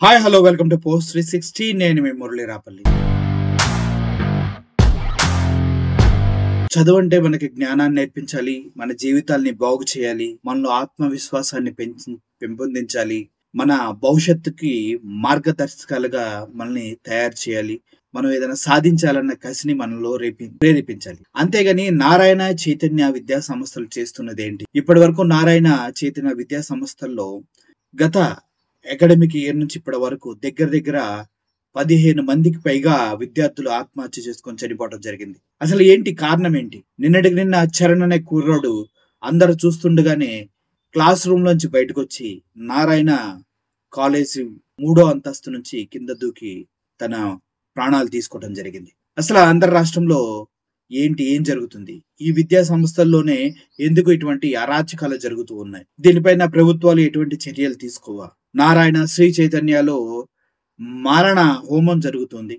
Hi hello welcome to post 360. నేను మీ మురళీ రాపల్లి. చదువు అంటే మనకి జ్ఞానాన్ని నేర్పించాలి, మన జీవితాల్ని బాగు చేయాలి, మనలో ఆత్మవిశ్వాసాన్ని పెంపొందించాలి, మన భవిష్యత్తుకి మార్గదర్శకాలుగా మనల్ని తయారు చేయాలి, మనం ఏదైనా సాధించాలన్న కసిని మనలో ప్రేరేపించాలి. అంతేగాని నారాయణ చైతన్య విద్యా సంస్థలు చేస్తున్నది ఏంటి? ఇప్పటి వరకు నారాయణ చైతన్య విద్యా సంస్థల్లో గత అకాడమిక్ ఇయర్ నుంచి ఇప్పటి వరకు దగ్గర 15 మందికి పైగా విద్యార్థులు ఆత్మహత్య చేసుకొని చనిపోవడం జరిగింది. అసలు ఏంటి కారణం ఏంటి? నిన్నటికి నిన్న చరణ్ అనే కుర్రోడు అందరు చూస్తుండగానే క్లాస్ రూమ్ లోంచి బయటకు వచ్చి నారాయణ కాలేజ్ 3వ అంతస్తు నుంచి కింద దూకి తన ప్రాణాలు తీసుకోవడం జరిగింది. అసలు ఆంధ్ర రాష్ట్రంలో ఏం జరుగుతుంది? ఈ విద్యా సంస్థల్లోనే ఎందుకు ఇటువంటి అరాచకాలు జరుగుతూ ఉన్నాయి? దీనిపైన ప్రభుత్వాలు ఎటువంటి చర్యలు తీసుకోవా? నారాయణ శ్రీ చైతన్యలో మారణ హోమం జరుగుతుంది.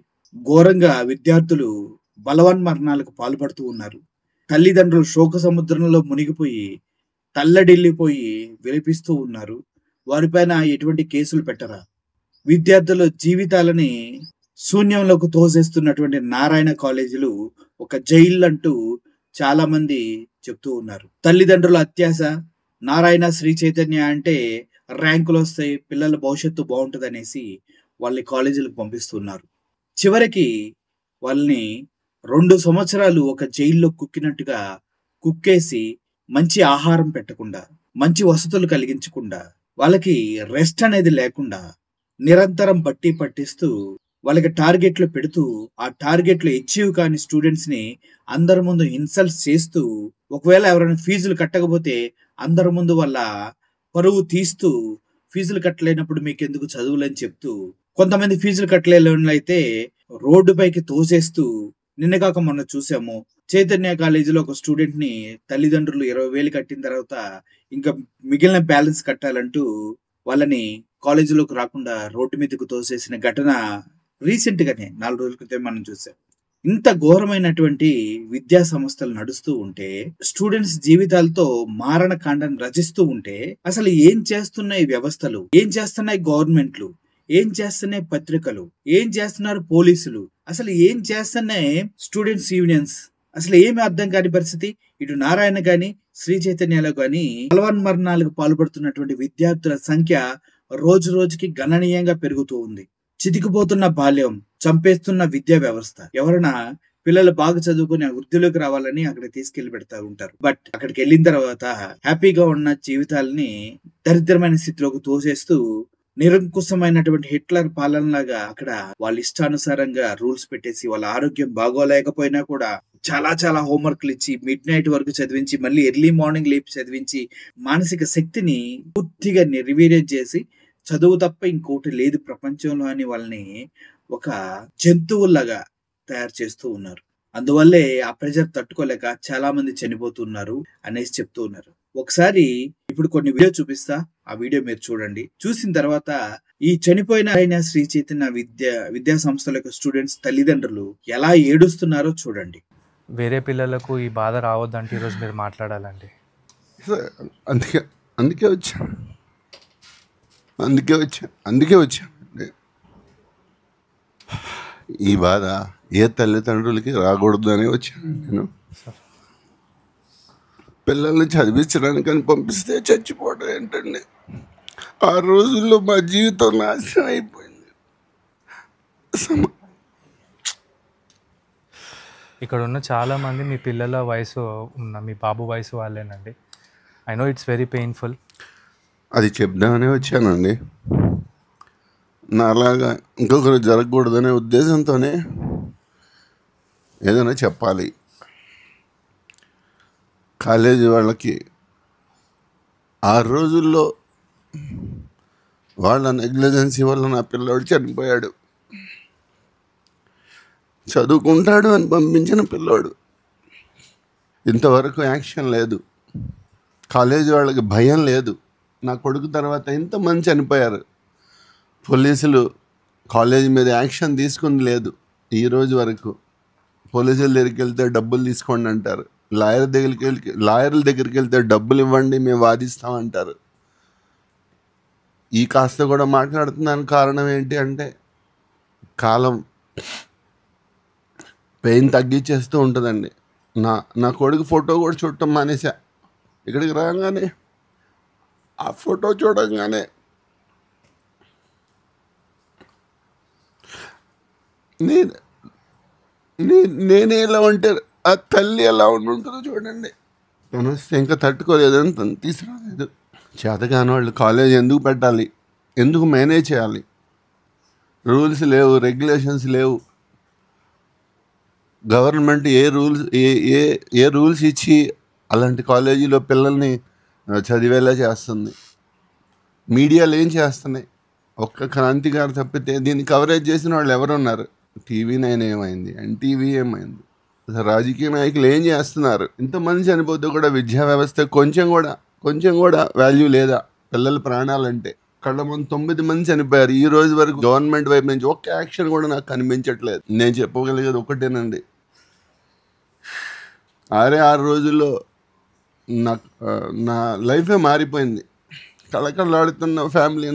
ఘోరంగా విద్యార్థులు బలవన్మరణాలకు పాల్పడుతూ ఉన్నారు. తల్లిదండ్రులు శోక సముద్రంలో మునిగిపోయి తల్లడిల్లిపోయి విలపిస్తూ ఉన్నారు. వారిపైన ఎటువంటి కేసులు పెట్టరా? విద్యార్థుల జీవితాలని శూన్యంలోకి తోసేస్తున్నటువంటి నారాయణ కాలేజీలు ఒక జైలు అంటూ చాలా మంది చెప్తూ ఉన్నారు. తల్లిదండ్రుల అత్యాశ, నారాయణ శ్రీ చైతన్య అంటే ర్యాంకులు వస్తాయి, పిల్లల భవిష్యత్తు బాగుంటుంది అనేసి వాళ్ళని కాలేజీలకు పంపిస్తున్నారు. చివరికి వాళ్ళని 2 సంవత్సరాలు ఒక జైల్లో కుక్కినట్టుగా కుక్కేసి మంచి ఆహారం పెట్టకుండా, మంచి వసతులు కలిగించకుండా, వాళ్ళకి రెస్ట్ అనేది లేకుండా నిరంతరం బట్టి పట్టిస్తూ వాళ్ళకి టార్గెట్లు పెడుతూ ఆ టార్గెట్లు అచీవ్ కాని స్టూడెంట్స్ ని అందరి ముందు ఇన్సల్ట్ చేస్తూ, ఒకవేళ ఎవరైనా ఫీజులు కట్టకపోతే అందరి ముందు వాళ్ళ పరువు తీస్తూ, ఫీజులు కట్టలేనప్పుడు మీకు ఎందుకు చదువులని చెప్తూ, కొంతమంది ఫీజులు కట్టలేని అయితే రోడ్డు పైకి తోసేస్తూ, నిన్న కాక మొన్న చూసాము చైతన్య కాలేజీలో ఒక స్టూడెంట్ ని తల్లిదండ్రులు 20,000 కట్టిన తర్వాత ఇంకా మిగిలిన బ్యాలెన్స్ కట్టాలంటూ వాళ్ళని కాలేజీలోకి రాకుండా రోడ్డు మీదకు తోసేసిన ఘటన రీసెంట్ గానే 4 రోజుల క్రితం మనం చూసాం. ఇంత ఘోరమైనటువంటి విద్యా సంస్థలు నడుస్తూ ఉంటే, స్టూడెంట్స్ జీవితాలతో మారణ కాండాన్ని రచిస్తూ ఉంటే, అసలు ఏం చేస్తున్నాయి వ్యవస్థలు, ఏం చేస్తున్నాయి గవర్నమెంట్లు, ఏం చేస్తున్నాయి పత్రికలు, ఏం చేస్తున్నారు పోలీసులు, అసలు ఏం చేస్తున్నాయి స్టూడెంట్స్ యూనియన్స్? అసలు ఏమి అర్థం కాని పరిస్థితి. ఇటు నారాయణ గాని శ్రీ చైతన్యలో గాని బలవన్మరణాలకు పాల్పడుతున్నటువంటి విద్యార్థుల సంఖ్య రోజు రోజుకి గణనీయంగా పెరుగుతూ ఉంది. చితికిపోతున్న బాల్యం, చంపేస్తున్న విద్యా వ్యవస్థ. ఎవరైనా పిల్లలు బాగా చదువుకుని వృద్ధిలోకి రావాలని అక్కడ తీసుకెళ్లి పెడతా ఉంటారు. బట్ అక్కడికి వెళ్ళిన తర్వాత హ్యాపీగా ఉన్న జీవితాలని దరిద్రమైన స్థితిలోకి తోసేస్తూ, నిరంకుశమైనటువంటి హిట్లర్ పాలనలాగా అక్కడ వాళ్ళ ఇష్టానుసారంగా రూల్స్ పెట్టేసి, వాళ్ళ ఆరోగ్యం బాగోలేకపోయినా కూడా చాలా హోంవర్క్లు ఇచ్చి, మిడ్ నైట్ వరకు చదివించి, మళ్ళీ ఎర్లీ మార్నింగ్ లేపి చదివించి, మానసిక శక్తిని పూర్తిగా నిర్వీర్యం చేసి, చదువు తప్ప ఇంకోటి లేదు ప్రపంచంలో అని వాళ్ళని ఒక జంతువుల్లాగా తయారు చేస్తూ ఉన్నారు. అందువల్లే ఆ ప్రెజర్ తట్టుకోలేక చాలా మంది చనిపోతున్నారు అనేసి చెప్తూ ఉన్నారు. ఒకసారి ఇప్పుడు కొన్ని వీడియో చూపిస్తా, ఆ వీడియో మీరు చూడండి. చూసిన తర్వాత ఈ చనిపోయిన నారాయణ శ్రీ చైతన్య విద్యా సంస్థల యొక్క స్టూడెంట్స్ తల్లిదండ్రులు ఎలా ఏడుస్తున్నారో చూడండి. వేరే పిల్లలకు ఈ బాధ రావద్దంటే ఈరోజు మీరు మాట్లాడాలండి. అందుకే వచ్చా. ఈ బాధ ఏ తల్లిదండ్రులకి రాకూడదు అని వచ్చాను నేను. పిల్లల్ని చదివించడానికి అని పంపిస్తే చచ్చిపోవడం ఏంటండి? ఆ రోజుల్లో మా జీవితం నాశనం అయిపోయింది. ఇక్కడ ఉన్న చాలామంది మీ పిల్లల వయసు ఉన్న మీ బాబు వయసు వాళ్ళేనండి. I know it's very painful. అది చెప్దామనే వచ్చానండి. నాలాగా ఇంకొకరు జరగకూడదనే ఉద్దేశంతోనే ఏదైనా చెప్పాలి. కాలేజీ వాళ్ళకి ఆ రోజుల్లో వాళ్ళ నెగ్లిజెన్సీ వల్ల నా పిల్లోడు చనిపోయాడు. చదువుకుంటాడు అని పంపించిన పిల్లోడు, ఇంతవరకు యాక్షన్ లేదు. కాలేజీ వాళ్ళకి భయం లేదు. నా కొడుకు తర్వాత ఇంతమంది చనిపోయారు. పోలీసులు కాలేజీ మీద యాక్షన్ తీసుకుని లేదు ఈరోజు వరకు. పోలీసుల దగ్గరికి వెళ్తే డబ్బులు తీసుకోండి అంటారు, లాయర్ల దగ్గరికి వెళ్తే డబ్బులు ఇవ్వండి మేము వాదిస్తామంటారు. ఈ కాస్త కూడా మాట్లాడుతున్నాను కారణం ఏంటి అంటే, కాలం పెయిన్ తగ్గించేస్తూ ఉంటుందండి. నా కొడుకు ఫోటో కూడా చూడటం మానేసా. ఇక్కడికి రాగానే ఆ ఫోటో చూడంగానే నేనే ఎలా ఉంటే ఆ తల్లి ఎలా ఉంటుందో చూడండి. మనస్తే ఇంకా తట్టుకోలేదని తను తీసుకురాలేదు. చేతకాని వాళ్ళు కాలేజ్ ఎందుకు పెట్టాలి, ఎందుకు మేనేజ్ చేయాలి? రూల్స్ లేవు, రెగ్యులేషన్స్ లేవు. గవర్నమెంట్ ఏ రూల్స్ ఇచ్చి అలాంటి కాలేజీలో పిల్లల్ని చదివేలా చేస్తుంది? మీడియాలు ఏం చేస్తున్నాయి? ఒక్క క్రాంతి గారు తప్పితే దీన్ని కవరేజ్ చేసిన వాళ్ళు ఎవరున్నారు? TV9 ఏమైంది, NTV ఏమైంది, రాజకీయ నాయకులు ఏం చేస్తున్నారు? ఇంతమంది చనిపోతే కూడా విద్యా వ్యవస్థ కొంచెం కూడా వాల్యూ లేదా? పిల్లల ప్రాణాలంటే కళ్ళ ముందు 9 మంది చనిపోయారు. ఈ రోజు వరకు గవర్నమెంట్ వైపు నుంచి ఒక్క యాక్షన్ కూడా నాకు కనిపించట్లేదు. నేను చెప్పగలిగేది ఒకటేనండి, 6 రోజుల్లో నా లైఫే మారిపోయింది. కళకళలాడుతున్న ఫ్యామిలీ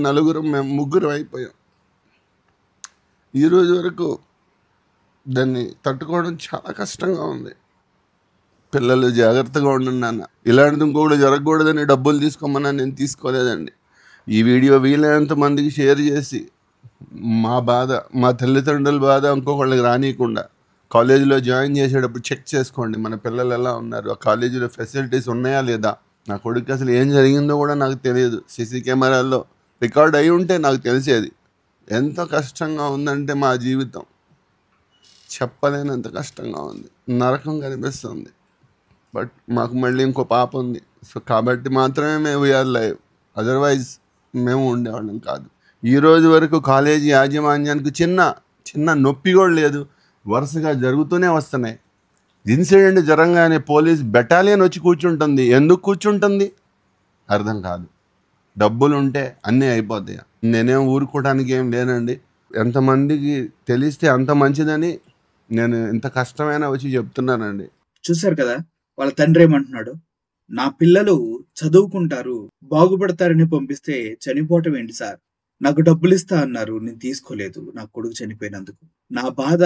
మేము 3 అయిపోయాం. ఈరోజు వరకు దాన్ని తట్టుకోవడం చాలా కష్టంగా ఉంది. పిల్లలు జాగ్రత్తగా ఉండండి నాన్న. ఇలాంటిది ఇంకొకటి జరగకూడదని డబ్బులు తీసుకోమన్నా నేను తీసుకోలేదండి. ఈ వీడియో వీలైనంత మందికి షేర్ చేసి మా బాధ, మా తల్లిదండ్రుల బాధ ఇంకొకళ్ళకి రానియకుండా కాలేజీలో జాయిన్ చేసేటప్పుడు చెక్ చేసుకోండి మన పిల్లలు ఎలా ఉన్నారు, ఆ కాలేజీలో ఫెసిలిటీస్ ఉన్నాయా లేదా. నా కొడుకు అసలు ఏం జరిగిందో కూడా నాకు తెలియదు. సీసీ కెమెరాల్లో రికార్డ్ అయి ఉంటే నాకు తెలిసేది. ఎంత కష్టంగా ఉందంటే మా జీవితం చెప్పలేనంత కష్టంగా ఉంది, నరకం కనిపిస్తుంది. బట్ మాకు మళ్ళీ ఇంకో పాప ఉంది. సో కాబట్టి మాత్రమే మేము వీఆర్ లైవ్, అదర్వైజ్ మేము ఉండేవాళ్ళం కాదు. ఈరోజు వరకు కాలేజీ యాజమాన్యానికి చిన్న నొప్పి కూడా లేదు. వరుసగా జరుగుతూనే వస్తున్నాయి. ఇన్సిడెంట్ జరగగానే పోలీస్ బెటాలియన్ వచ్చి కూర్చుంటుంది. ఎందుకు కూర్చుంటుంది అర్థం కాదు. డబ్బులు ఉంటే అన్నీ అయిపోతాయి. నేనేం ఊరుకోవడానికి ఏం లేనండి. ఎంతమందికి తెలిస్తే అంత మంచిదని నేను ఇంత కష్టమైనా వచ్చి చెప్తున్నానండి. చూశారు కదా వాళ్ళ తండ్రి ఏమంటున్నాడు? నా పిల్లలు చదువుకుంటారు, బాగుపడతారని పంపిస్తే చనిపోవటం ఏంటి సార్? నాకు డబ్బులు ఇస్తా అన్నారు, నేను తీసుకోలేదు నా కొడుకు చనిపోయినందుకు. నా బాధ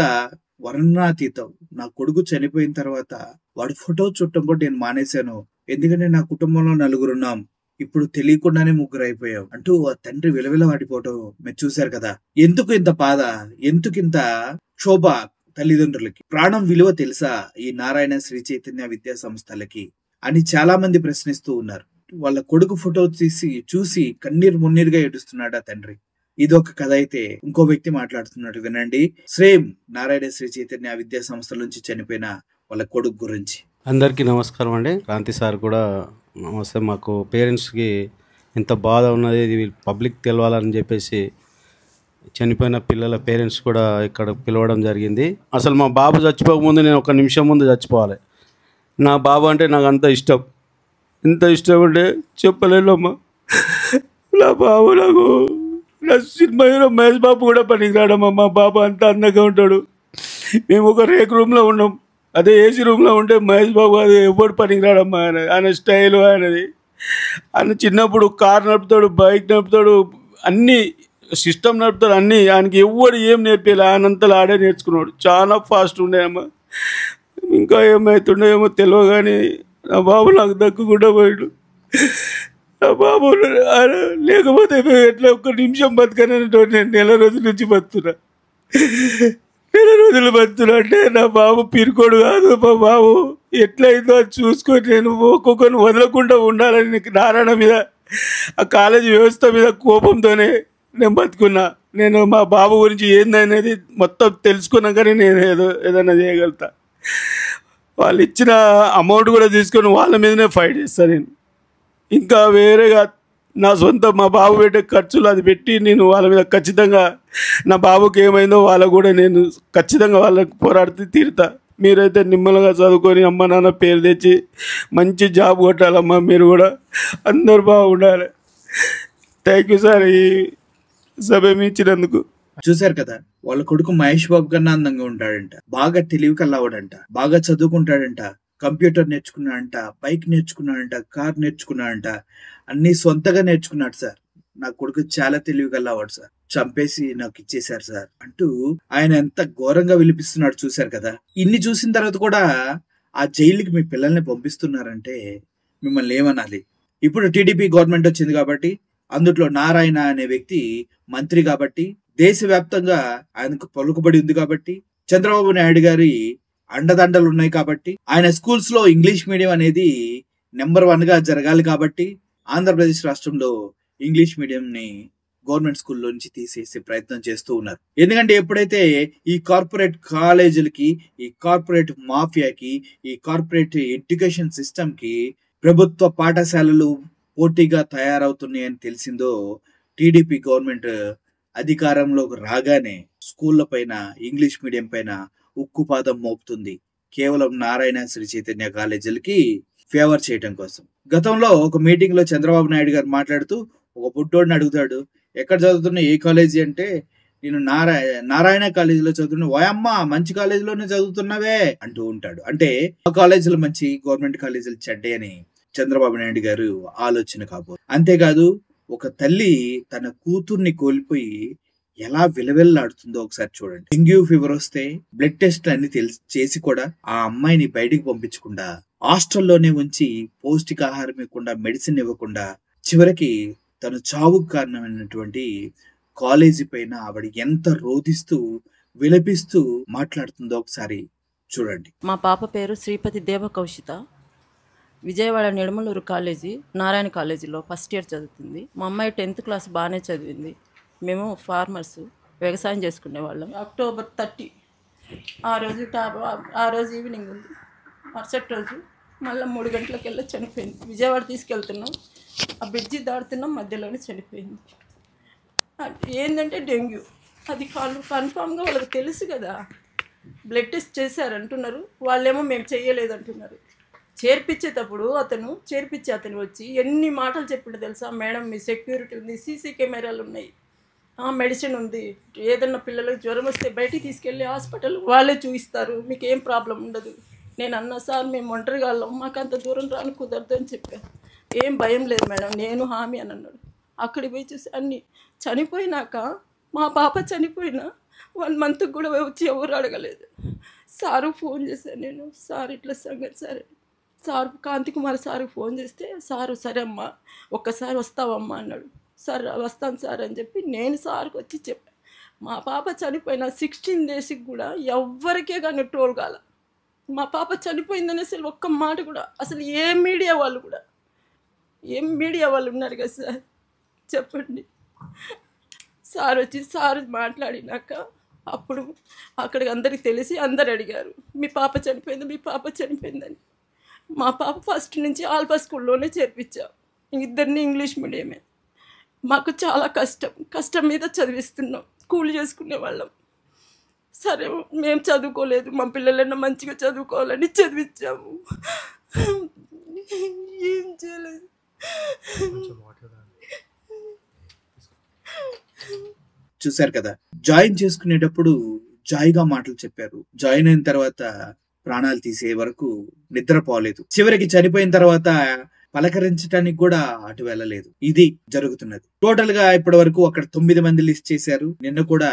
వర్ణనాతీతం. నా కొడుకు చనిపోయిన తర్వాత వాడి ఫోటో చూడటం కూడా నేను మానేశాను. ఎందుకంటే నా కుటుంబంలో 4 ఉన్నాం, ఇప్పుడు తెలియకుండానే 3 అయిపోయాం అంటూ ఆ తండ్రి విలవిల వాడిపోవటం మీరు చూశారు కదా. ఎందుకు ఇంత బాధ, ఎందుకింత క్షోభ తల్లిదండ్రులకి? ప్రాణం విలువ తెలుసా ఈ నారాయణ శ్రీ చైతన్య విద్యా సంస్థలకి అని చాలా మంది ప్రశ్నిస్తూ ఉన్నారు. వాళ్ళ కొడుకు ఫోటో చూసి కన్నీరు మున్నీరుగా ఏడుస్తున్నాడు ఆ తండ్రి. ఇదొక కథ అయితే ఇంకో వ్యక్తి మాట్లాడుతున్నాడు, వినండి. సేమ్ నారాయణ శ్రీ చైతన్య విద్యా సంస్థల నుంచి చనిపోయిన వాళ్ళ కొడుకు గురించి. అందరికీ నమస్కారం అండి. క్రాంతి సార్ కూడా నమస్తే. మాకు పేరెంట్స్కి ఎంత బాధ ఉన్నది ఇది పబ్లిక్ తెలవాలని చెప్పేసి చనిపోయిన పిల్లల పేరెంట్స్ కూడా ఇక్కడ పిలవడం జరిగింది. అసలు మా బాబు చచ్చిపోకముందు నేను 1 నిమిషం ముందు చచ్చిపోవాలి. నా బాబు అంటే నాకు అంత ఇష్టం, ఎంత ఇష్టం అంటే చెప్పలేనమ్మా. నా బాబు నా సినిమా హీరో మహేష్ బాబు కూడా పనికిరాడమ్మా. మా బాబు అంత అందంగా ఉంటాడు. మేము ఒక రేక్ రూమ్లో ఉన్నాం, అదే ఏసీ రూమ్లో ఉంటే మహేష్ బాబు అది ఎవడు పనికిరాడమ్మా. ఆయన స్టైలు ఆయనది. ఆయన చిన్నప్పుడు కార్ నడుపుతాడు, బైక్ నడుపుతాడు, అన్నీ సిస్టమ్ నడుపుతాడు, అన్నీ. ఆయనకి ఎవడు ఏం నేర్పేయాలి, ఆయనంతలో ఆడే నేర్చుకున్నాడు. చాలా ఫాస్ట్ ఉండేయమ్మా. ఇంకా ఏమవుతుండేమో తెలియదు కానీ నా బాబు నాకు దక్కకుండా పోయాడు. నా బాబు లేకపోతే ఎట్లా 1 నిమిషం బతకనని నేను నెల రోజుల నుంచి బతున్నా. నెల రోజులు బతున్నా అంటే నా బాబు పిరుకోడు కాదు. మా బాబు ఎట్లయిందో అది చూసుకొని నేను ఒక్కొక్కరిని వదలకుండా ఉండాలని నారాయణ మీద, ఆ కాలేజీ వ్యవస్థ మీద కోపంతోనే నేను బతుకున్నా. నేను మా బాబు గురించి ఏందనేది మొత్తం తెలుసుకున్నాకనే నేను ఏదైనా చేయగలుగుతా. వాళ్ళు ఇచ్చిన అమౌంట్ కూడా తీసుకొని వాళ్ళ మీదనే ఫైట్ చేస్తాను నేను. ఇంకా వేరేగా నా సొంత మా బాబు పెట్టే ఖర్చులు అది పెట్టి నేను వాళ్ళ మీద ఖచ్చితంగా నా బాబుకి ఏమైందో వాళ్ళకు కూడా నేను ఖచ్చితంగా వాళ్ళకి పోరాడితే తీరుతా. మీరైతే నిమ్మలంగా చదువుకొని అమ్మ నాన్న పేరు తెచ్చి మంచి జాబ్ కొట్టాలమ్మా. మీరు కూడా అందరు బాగుండాలి. థ్యాంక్ యూ సార్ ఈ సమయం ఇచ్చినందుకు. చూశారు కదా, వాళ్ళ కొడుకు మహేష్ బాబు కన్నా అందంగా ఉంటాడంట, బాగా తెలివి కల్లావాడంట, బాగా చదువుకుంటాడంట, కంప్యూటర్ నేర్చుకున్నాడంట, బైక్ నేర్చుకున్నాడంట, కార్ నేర్చుకున్నాడంట, అన్ని సొంతగా నేర్చుకున్నాడు సార్. నా కొడుకు చాలా తెలివి గలవాడు సార్, చంపేసి నాకు ఇచ్చేశారు సార్ అంటూ ఆయన ఎంత ఘోరంగా విలిపిస్తున్నాడు చూశారు కదా. ఇన్ని చూసిన తర్వాత కూడా ఆ జైలుకి మీ పిల్లల్ని పంపిస్తున్నారంటే మిమ్మల్ని ఏమనాలి? ఇప్పుడు టీడీపీ గవర్నమెంట్ వచ్చింది కాబట్టి, అందులో నారాయణ అనే వ్యక్తి మంత్రి కాబట్టి, దేశవ్యాప్తంగా ఆయనకు పలుకుబడి ఉంది కాబట్టి, చంద్రబాబు నాయుడు గారి అండదండలు ఉన్నాయి కాబట్టి, ఆయన స్కూల్స్ లో ఇంగ్లీష్ మీడియం అనేది నెంబర్ 1 గా జరగాలి కాబట్టి, ఆంధ్రప్రదేశ్ రాష్ట్రంలో ఇంగ్లీష్ మీడియం ని గవర్నమెంట్ స్కూల్లో నుంచి తీసేసే ప్రయత్నం చేస్తూ ఉన్నారు. ఎందుకంటే ఎప్పుడైతే ఈ కార్పొరేట్ కాలేజీలకి, ఈ కార్పొరేట్ మాఫియాకి, ఈ కార్పొరేట్ ఎడ్యుకేషన్ సిస్టమ్ కి ప్రభుత్వ పాఠశాలలు పోటీగా తయారవుతున్నాయని తెలిసిందో, టీడీపీ గవర్నమెంట్ అధికారంలోకి రాగానే స్కూళ్ళ పైన, ఇంగ్లీష్ మీడియం పైన ఉక్కుపాదం మోపుతుంది, కేవలం నారాయణ శ్రీ చైతన్య కాలేజీలకి ఫేవర్ చేయడం కోసం. గతంలో ఒక మీటింగ్ లో చంద్రబాబు నాయుడు గారు మాట్లాడుతూ ఒక బుడ్డోడిని అడుగుతాడు, ఎక్కడ చదువుతున్నా, ఏ కాలేజీ అంటే, నేను నారాయణ కాలేజీలో చదువుతున్నా. ఓయమ్మ, మంచి కాలేజీలోనే చదువుతున్నావే అంటూ ఉంటాడు. అంటే ఆ కాలేజీలు మంచి, గవర్నమెంట్ కాలేజీలు చెడ్డే అని చంద్రబాబు నాయుడు గారు ఆలోచన కాబోదు. అంతేకాదు, ఒక తల్లి తన కూతుర్ని కోల్పోయి ఎలా విలవిల్లాడుతుందో ఒకసారి చూడండి. డెంగ్యూ ఫీవర్ వస్తే బ్లడ్ టెస్ట్ అన్ని చేసి కూడా ఆ అమ్మాయిని బయటికి పంపించకుండా, హాస్టల్లోనే ఉంచి పౌష్టికాహారం ఇవ్వకుండా, మెడిసిన్ ఇవ్వకుండా, చివరికి తను చావుకు కారణమైనటువంటి కాలేజీ పైన ఆవిడ ఎంత రోధిస్తూ విలపిస్తూ మాట్లాడుతుందో ఒకసారి చూడండి. మా పాప పేరు శ్రీపతి దేవకౌశిత. విజయవాడ నిడమలూరు కాలేజీ, నారాయణ కాలేజీలో ఫస్ట్ ఇయర్ చదువుతుంది. మా అమ్మాయి 10th క్లాస్ బాగానే చదివింది. మేము ఫార్మర్స్, వ్యవసాయం చేసుకునే వాళ్ళం. అక్టోబర్ 30 ఆ రోజు ఈవినింగ్ ఉంది. మరుసటి రోజు మళ్ళీ 3 గంటలకెల్లా చనిపోయింది. విజయవాడ తీసుకెళ్తున్నాం, ఆ బ్రిడ్జి దాడుతున్నాం, మధ్యలోనే చనిపోయింది. ఏంటంటే డెంగ్యూ. అది కన్ఫామ్గా వాళ్ళకి తెలుసు కదా. బ్లడ్ టెస్ట్ చేశారంటున్నారు, వాళ్ళేమో మేము చేయలేదు అంటున్నారు. చేర్పించేటప్పుడు అతను వచ్చి ఎన్ని మాటలు చెప్పిండు తెలుసా? మేడం, మీ సెక్యూరిటీ ఉంది, సీసీ కెమెరాలు ఉన్నాయి, మెడిసిన్ ఉంది, ఏదన్నా పిల్లలకు జ్వరం వస్తే బయటికి తీసుకెళ్ళి హాస్పిటల్ వాళ్ళే చూపిస్తారు, మీకు ఏం ప్రాబ్లం ఉండదు. నేను అన్నా, సార్ మేము ఒంటరిగా వెళ్ళాం, మాకు అంత దూరం రాని కుదరదు అని చెప్పాను. ఏం భయం లేదు మేడం, నేను హామీ అని అన్నాడు. అక్కడికి పోయి చూసి అన్నీ చనిపోయినాక, మా పాప చనిపోయినా 1 మంత్కి కూడా వచ్చి ఎవరు అడగలేదు. సారు ఫోన్ చేశాను నేను, సార్ ఇట్లా సంగతి సార్ కాంతికుమార్ సార్కి ఫోన్ చేస్తే, సారు సరే అమ్మా ఒక్కసారి వస్తావమ్మా అన్నాడు. సార్ వస్తాను సార్ అని చెప్పి నేను సార్కి వచ్చి చెప్పాను. మా పాప చనిపోయిన 16 డేస్కి కూడా ఎవ్వరికే కానీ ట్రోల్ కాల. మా పాప చనిపోయిందని అసలు ఒక్క మాట కూడా, అసలు ఏ మీడియా వాళ్ళు ఉన్నారు కదా సార్, చెప్పండి. సార్ వచ్చి సార్ మాట్లాడినాక అప్పుడు అక్కడికి అందరికి తెలిసి అందరు అడిగారు, మీ పాప చనిపోయిందని. మా పాప ఫస్ట్ నుంచి ఆల్ఫా స్కూల్లోనే చేర్పించాం, 2 ఇంగ్లీష్ మీడియమే. మాకు చాలా కష్టం మీద చదివిస్తున్నాం, కూలి చేసుకునే వాళ్ళం. సరే మేము చదువుకోలేదు, మా పిల్లలన్నా మంచిగా చదువుకోవాలని చదివించాము. ఏం చేయలేదు. చూశారు కదా, జాయిన్ చేసుకునేటప్పుడు జాయిగా మాటలు చెప్పారు, జాయిన్ అయిన తర్వాత ప్రాణాలు తీసే వరకు నిద్రపోలేదు, చివరికి చనిపోయిన తర్వాత పలకరించడానికి కూడా అటు వెళ్ళలేదు. ఇది జరుగుతున్నది. టోటల్ గా ఇప్పటి వరకు అక్కడ 9 మంది లిస్ట్ చేశారు. నిన్న కూడా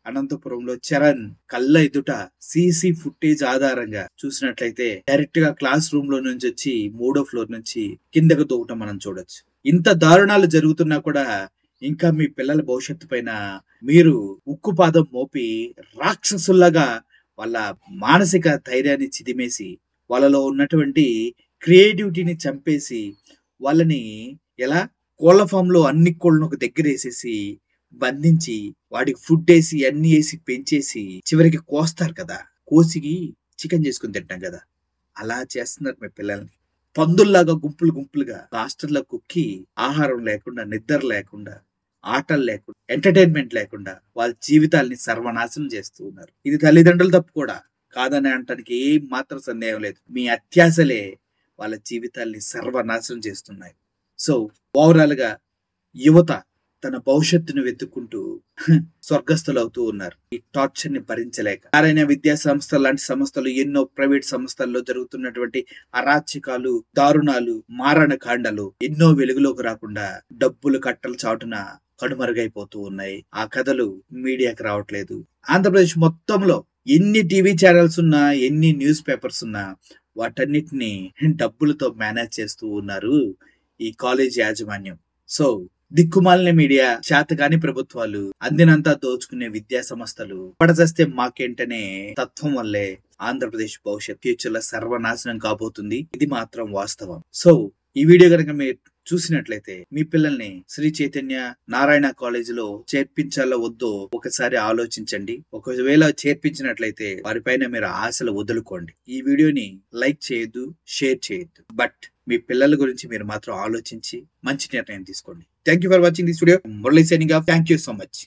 అనంతపురంలో చరణ్ కళ్ళ ఎదుట సీసీ ఫుటేజ్ ఆధారంగా చూసినట్లయితే డైరెక్ట్ గా క్లాస్ రూమ్ లో నుంచి వచ్చి 3వ ఫ్లోర్ నుంచి కిందకు దూకటం మనం చూడొచ్చు. ఇంత దారుణాలు జరుగుతున్నా కూడా ఇంకా మీ పిల్లల భవిష్యత్తు పైన మీరు ఉక్కుపాదం మోపి రాక్షసుల్లాగా వాళ్ళ మానసిక ధైర్యాన్ని చిదిమేసి, వాళ్ళలో ఉన్నటువంటి క్రియేటివిటీని చంపేసి, వాళ్ళని ఎలా కోళ్ల ఫామ్ లో అన్ని కోళ్ళను ఒక దగ్గర వేసేసి బంధించి, వాడికి ఫుడ్ వేసి అన్ని వేసి పెంచేసి చివరికి కోస్తారు కదా, కోసి చికెన్ చేసుకుని తింటాం కదా, అలా చేస్తున్నారు మీ పిల్లల్ని. పందుల్లాగా గుంపులుగా హాస్టల్లో కుక్కి ఆహారం లేకుండా, నిద్ర లేకుండా, ఆటలు లేకుండా, ఎంటర్టైన్మెంట్ లేకుండా వాళ్ళ జీవితాల్ని సర్వనాశనం చేస్తూ ఉన్నారు. ఇది తల్లిదండ్రులు తప్పు కూడా కాదని అనటానికి ఏం మాత్రం సందేహం లేదు. మీ అత్యాశలే వాళ్ళ జీవితాల్ని సర్వనాశనం చేస్తున్నాయి. సో ఓవరాల్ గా యువత తన భవిష్యత్తును వెతుక్కుంటూ స్వర్గస్థులు అవుతూ ఉన్నారు. ఈ టార్చర్ ని భరించలేక నారాయణ విద్యా సంస్థ లాంటి సంస్థలు, ఎన్నో ప్రైవేట్ సంస్థల్లో జరుగుతున్నటువంటి అరాచకాలు, దారుణాలు, మారణ కాండలు ఎన్నో వెలుగులోకి రాకుండా డబ్బులు కట్టలు చాటున కనుమరుగైపోతూ ఉన్నాయి. ఆ కథలు మీడియాకి రావట్లేదు. ఆంధ్రప్రదేశ్ మొత్తంలో ఎన్ని టీవీ ఛానల్స్ ఉన్నా, ఎన్ని న్యూస్ పేపర్స్ ఉన్నా వాటన్నిటిని డబ్బులతో మేనేజ్ చేస్తూ ఉన్నారు ఈ కాలేజ్ యాజమాన్యం. సో దిక్కుమాలిన మీడియా, శాతకాని ప్రభుత్వాలు, అందినంతా దోచుకునే విద్యా సంస్థలు, పడచేస్తే మాకేంటనే తత్వం వల్లే ఆంధ్రప్రదేశ్ భవిష్యత్ ఫ్యూచర్ లో సర్వనాశనం కాబోతుంది. ఇది మాత్రం వాస్తవం. సో ఈ వీడియో కనుక మీరు చూసినట్లయితే మీ పిల్లల్ని శ్రీ చైతన్య నారాయణ కాలేజీలో చేర్పించాలో వద్దో ఒకసారి ఆలోచించండి. ఒకవేళ చేర్పించినట్లయితే వారిపైన మీరు ఆశలు వదులుకోండి. ఈ వీడియోని లైక్ చేయొద్దు, షేర్ చేయొద్దు. బట్ మీ పిల్లల గురించి మీరు మాత్రం ఆలోచించి మంచి నిర్ణయం తీసుకోండి. Thank you for watching this video. Murali signing off. Thank you so much.